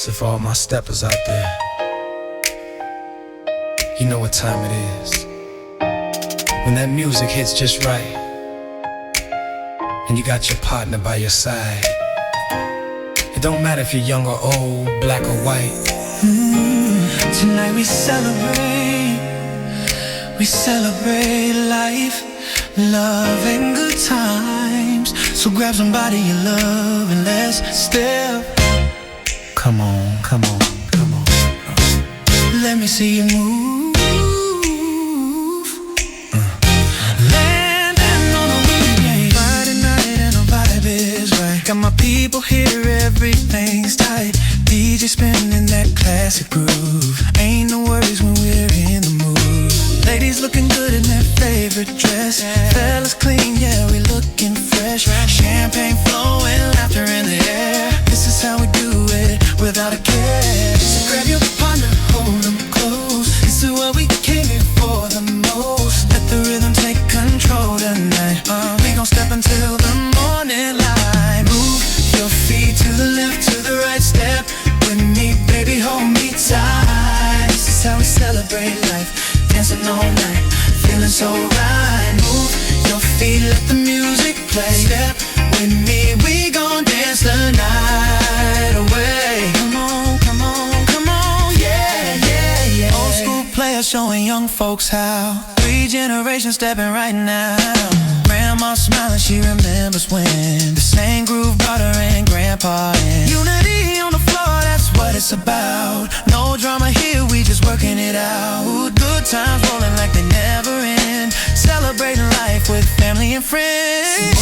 So for all my steppers out there, you know what time it is. When that music hits just right, and you got your partner by your side. It don't matter if you're young or old, black or white. Tonight we celebrate life, love and good times. So grab somebody you love and let's step. Come on, come on, come on. Let me see you move. Landon on the weekend, Friday night and the vibe is right. Got my people here, everything's tight. DJ spinning that classic groove. Ain't no worries when we're in the mood. Ladies looking good in their favorite dress. Fellas clean, yeah, we looking fresh. Champagne flowing, laughter in the air. This is how we do it, without a care. So grab your partner, hold them close. This is what we came here for the most. Let the rhythm take control tonight. We gon' step until the morning light. Move your feet to the left, to the right. Step with me, baby, hold me tight. This is how we celebrate life. Dancing all night, feeling so right. Move your feet, let the music play. Step with me, we gon' dance the night away. Come on, come on, come on, yeah, yeah, yeah. Old school players showing young folks how. 3 generations stepping right now. Grandma smiling, she remembers when the same groove brought her and Grandpa in. Unity on the floor, that's what it's about. No drama here, we just working it out. Good times rolling like they never end. Celebrating life with family and friends.